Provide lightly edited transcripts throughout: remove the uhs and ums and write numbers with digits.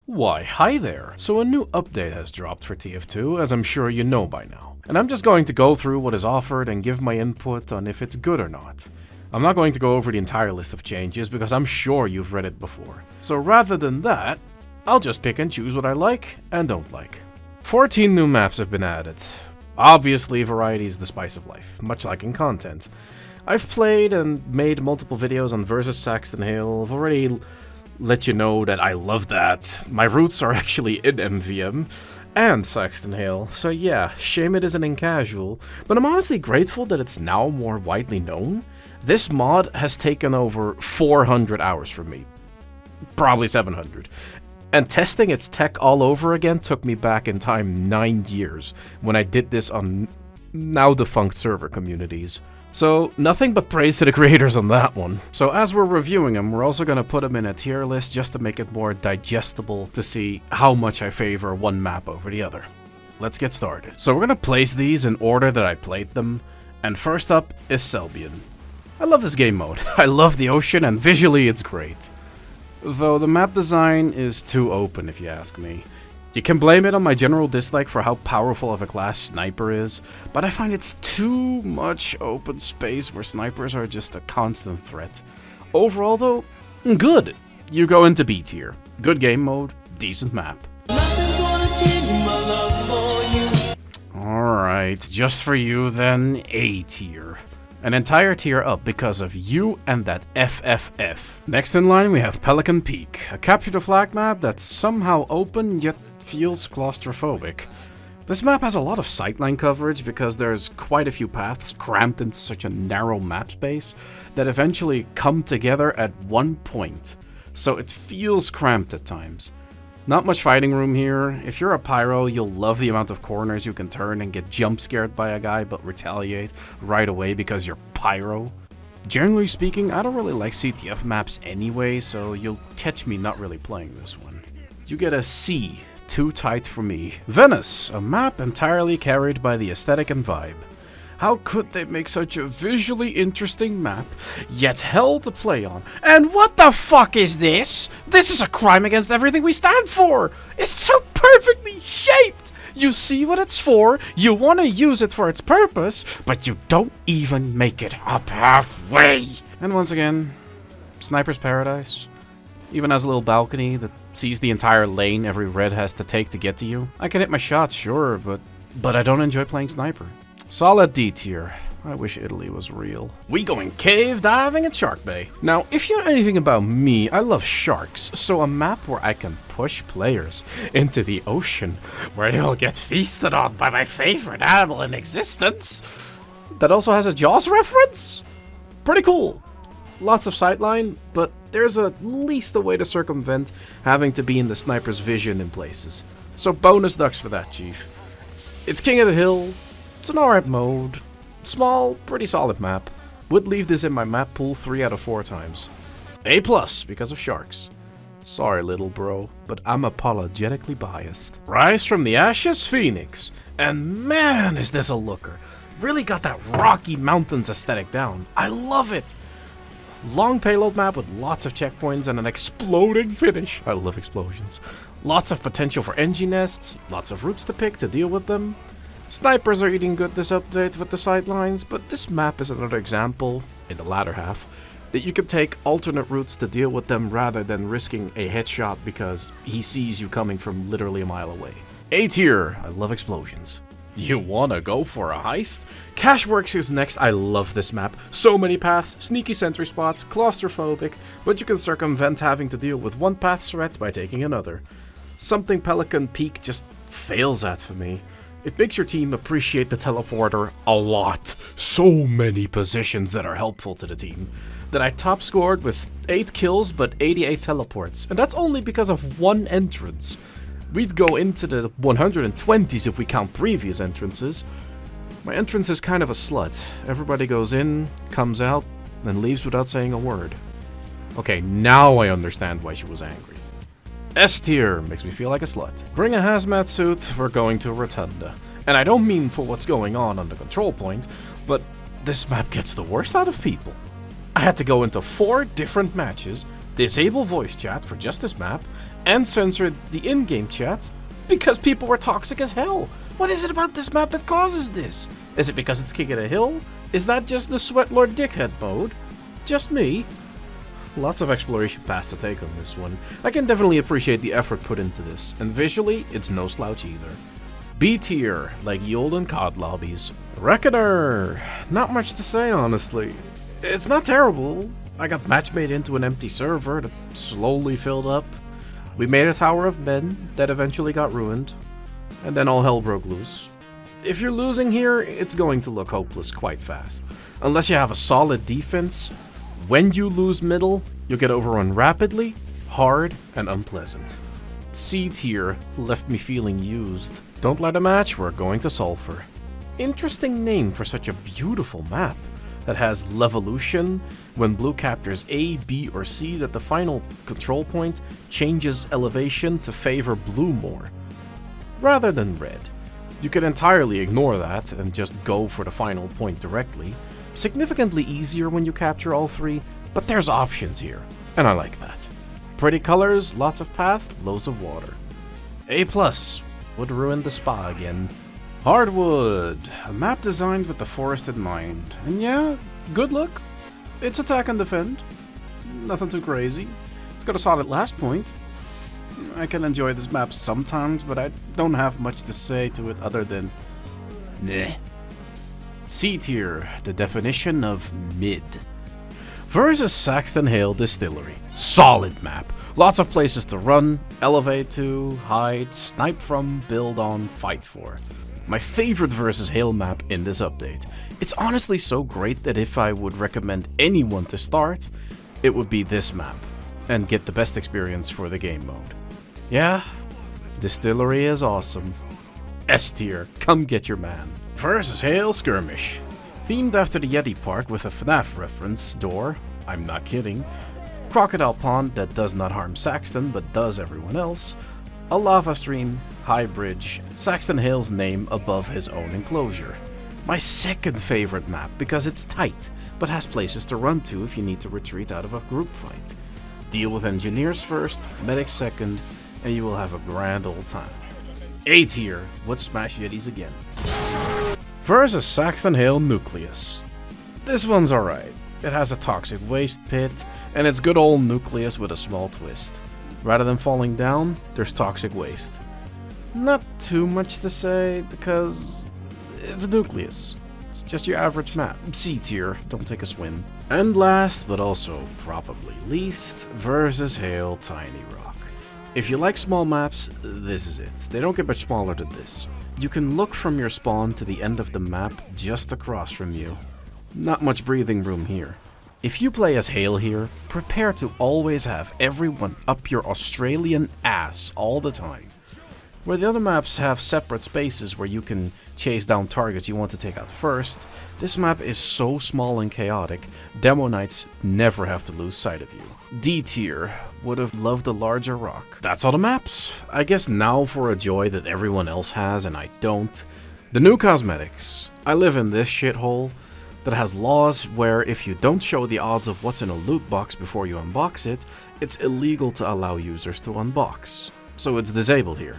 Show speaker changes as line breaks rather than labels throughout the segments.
Why, hi there! So a new update has dropped for TF2, as I'm sure you know by now. And I'm just going to go through what is offered and give my input on if it's good or not. I'm not going to go over the entire list of changes because I'm sure you've read it before. So rather than that, I'll just pick and choose what I like and don't like. 14 new maps have been added. Obviously, variety is the spice of life, much like in content. I've played and made multiple videos on versus Saxon Hill. I've already let you know that I love that. My roots are actually in MVM and Saxon Hill, so yeah, shame it isn't in casual, but I'm honestly grateful that it's now more widely known. This mod has taken over 400 hours from me, probably 700, and testing its tech all over again took me back in time 9 years when I did this on now defunct server communities. So, nothing but praise to the creators on that one. So as we're reviewing them, we're also going to put them in a tier list just to make it more digestible to see how much I favor one map over the other. Let's get started. So we're going to place these in order that I played them, and first up is Selbian. I love this game mode. I love the ocean, and visually it's great. Though the map design is too open if you ask me. You can blame it on my general dislike for how powerful of a class sniper is, but I find it's too much open space where snipers are just a constant threat. Overall though, good. You go into B tier. Good game mode, decent map. Alright, just for you then, A tier. An entire tier up because of you and that FFF. Next in line we have Pelican Peak, a capture the flag map that's somehow open yet feels claustrophobic. This map has a lot of sightline coverage because there's quite a few paths cramped into such a narrow map space that eventually come together at one point, so it feels cramped at times. Not much fighting room here. If you're a pyro, you'll love the amount of corners you can turn and get jump scared by a guy but retaliate right away because you're pyro. Generally speaking, I don't really like CTF maps anyway, so you'll catch me not really playing this one. You get a C. Too tight for me. Venice, a map entirely carried by the aesthetic and vibe. How could they make such a visually interesting map, yet hell to play on? And what the fuck is this? This is a crime against everything we stand for! It's so perfectly shaped! You see what it's for, you want to use it for its purpose, but you don't even make it up halfway! And once again, Sniper's Paradise. Even has a little balcony that sees the entire lane every red has to take to get to you. I can hit my shots, sure, but I don't enjoy playing sniper. Solid D tier. I wish Italy was real. We going cave diving at Shark Bay. Now, if you know anything about me, I love sharks, so a map where I can push players into the ocean, where they'll get feasted on by my favorite animal in existence. That also has a Jaws reference? Pretty cool. Lots of sightline, but there's at least a way to circumvent having to be in the sniper's vision in places. So bonus ducks for that, chief. It's King of the Hill. It's an alright mode. Small, pretty solid map. Would leave this in my map pool 3 out of 4 times. A+ because of sharks. Sorry, little bro, but I'm apologetically biased. Rise from the Ashes, Phoenix. And man, is this a looker. Really got that Rocky Mountains aesthetic down. I love it. Long payload map with lots of checkpoints and an exploding finish. I love explosions. Lots of potential for engine nests, lots of routes to pick to deal with them. Snipers are eating good this update with the sightlines, but this map is another example, in the latter half, that you can take alternate routes to deal with them rather than risking a headshot because he sees you coming from literally a mile away. A tier, I love explosions. You wanna go for a heist? Cashworks is next. I love this map. So many paths, sneaky sentry spots, claustrophobic, but you can circumvent having to deal with one path's threat by taking another. Something Pelican Peak just fails at for me. It makes your team appreciate the teleporter a lot. So many positions that are helpful to the team. That I top scored with 8 kills but 88 teleports, and that's only because of one entrance. We'd go into the 120s if we count previous entrances. My entrance is kind of a slut. Everybody goes in, comes out, and leaves without saying a word. Okay, now I understand why she was angry. S tier makes me feel like a slut. Bring a hazmat suit, we're going to a rotunda. And I don't mean for what's going on the control point, but this map gets the worst out of people. I had to go into 4 different matches, disable voice chat for just this map, and censored the in-game chats because people were toxic as hell. What is it about this map that causes this? Is it because it's king of the hill? Is that just the Sweatlord dickhead mode? Just me? Lots of exploration paths to take on this one. I can definitely appreciate the effort put into this, and visually, it's no slouch either. B tier, like ye olden COD lobbies. Reckoner! Not much to say, honestly. It's not terrible. I got match made into an empty server that slowly filled up. We made a tower of men that eventually got ruined, and then all hell broke loose. If you're losing here, it's going to look hopeless quite fast. Unless you have a solid defense, when you lose middle, you'll get overrun rapidly, hard, and unpleasant. C tier left me feeling used. Don't let a match, we're going to sulfur. Interesting name for such a beautiful map that has levolution. When blue captures A, B, or C, that the final control point changes elevation to favor blue more, rather than red. You can entirely ignore that and just go for the final point directly. Significantly easier when you capture all three, but there's options here, and I like that. Pretty colors, lots of path, loads of water. A+, would ruin the spa again. Hardwood, a map designed with the forest in mind. And yeah, good look. It's attack and defend. Nothing too crazy. It's got a solid last point. I can enjoy this map sometimes, but I don't have much to say to it other than meh. C tier, the definition of mid. Versus Saxon Hill Distillery. Solid map. Lots of places to run, elevate to, hide, snipe from, build on, fight for. My favorite versus Hale map in this update. It's honestly so great that if I would recommend anyone to start, it would be this map, and get the best experience for the game mode. Yeah, Distillery is awesome. S tier, come get your man. Versus Hale Skirmish. Themed after the Yeti Park with a FNAF reference door, I'm not kidding. Crocodile Pond that does not harm Saxton but does everyone else. A lava stream, high bridge, Saxon Hill's name above his own enclosure. My second favorite map because it's tight, but has places to run to if you need to retreat out of a group fight. Deal with engineers first, medics second, and you will have a grand old time. A tier, would smash Yetis again. Versus Saxon Hill Nucleus. This one's alright. It has a toxic waste pit, and it's good old Nucleus with a small twist. Rather than falling down, there's toxic waste. Not too much to say, because it's Nucleus. It's just your average map. C tier, don't take a swim. And last, but also probably least, versus Hale Tiny Rock. If you like small maps, this is it. They don't get much smaller than this. You can look from your spawn to the end of the map just across from you. Not much breathing room here. If you play as Hale here, prepare to always have everyone up your Australian ass all the time. Where the other maps have separate spaces where you can chase down targets you want to take out first, this map is so small and chaotic, Demo Knights never have to lose sight of you. D tier, would have loved a larger rock. That's all the maps. I guess now for a joy that everyone else has and I don't. The new cosmetics. I live in this shithole that has laws where if you don't show the odds of what's in a loot box before you unbox it, it's illegal to allow users to unbox. So it's disabled here.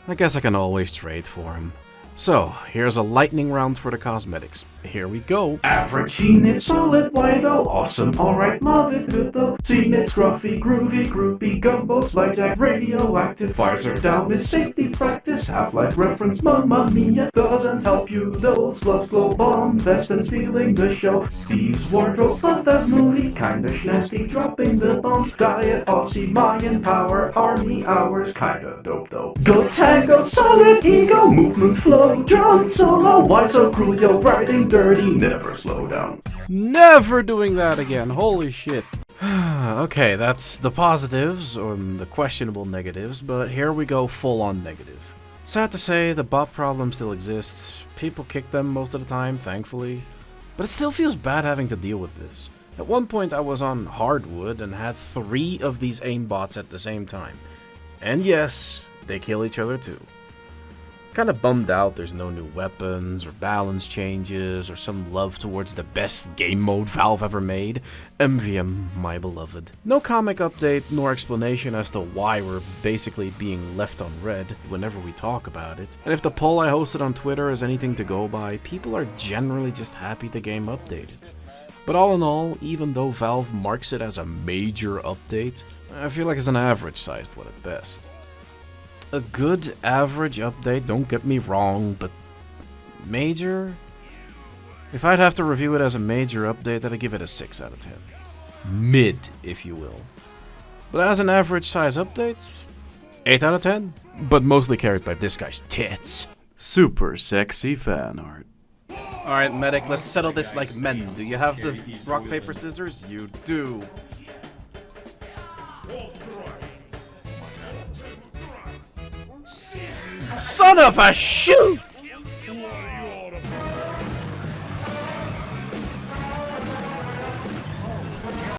I guess I can always trade for them. So, here's a lightning round for the cosmetics. Here we go.
Average, C-knit, solid, why though? Awesome, alright, love it, good though. C-knit, scruffy, groovy, groupie, gumbo, slide jack, radioactive. Visor down is safety practice. Half-life reference, mamma mia. Doesn't help you, those gloves glow bomb. Vest and stealing the show. Thieves wardrobe, love that movie. Kinda nasty, dropping the bombs. Diet, Aussie, Mayan power. Army hours, kinda dope though. Go tango, solid ego. Movement flow. Drum solo, why so cruel, yo, riding dirty, never slow down.
Never doing that again, holy shit. Okay, that's the positives, or the questionable negatives, but here we go full on negative. Sad to say, the bot problem still exists. People kick them most of the time, thankfully. But it still feels bad having to deal with this. At one point I was on hardwood and had 3 of these aimbots at the same time. And yes, they kill each other too. Kinda bummed out there's no new weapons or balance changes or some love towards the best game mode Valve ever made. MVM, my beloved. No comic update nor explanation as to why we're basically being left on red whenever we talk about it. And if the poll I hosted on Twitter is anything to go by, people are generally just happy the game updated. But all in all, even though Valve marks it as a major update, I feel like it's an average-sized one at best. A good average update, don't get me wrong, but major? If I'd have to review it as a major update, I'd give it a 6 out of 10. Mid, if you will. But as an average size update, 8 out of 10. But mostly carried by this guy's tits.
Super sexy fan art.
Alright, medic, let's settle this like men. Do you have the rock, paper, scissors? You do. Son of a shoot!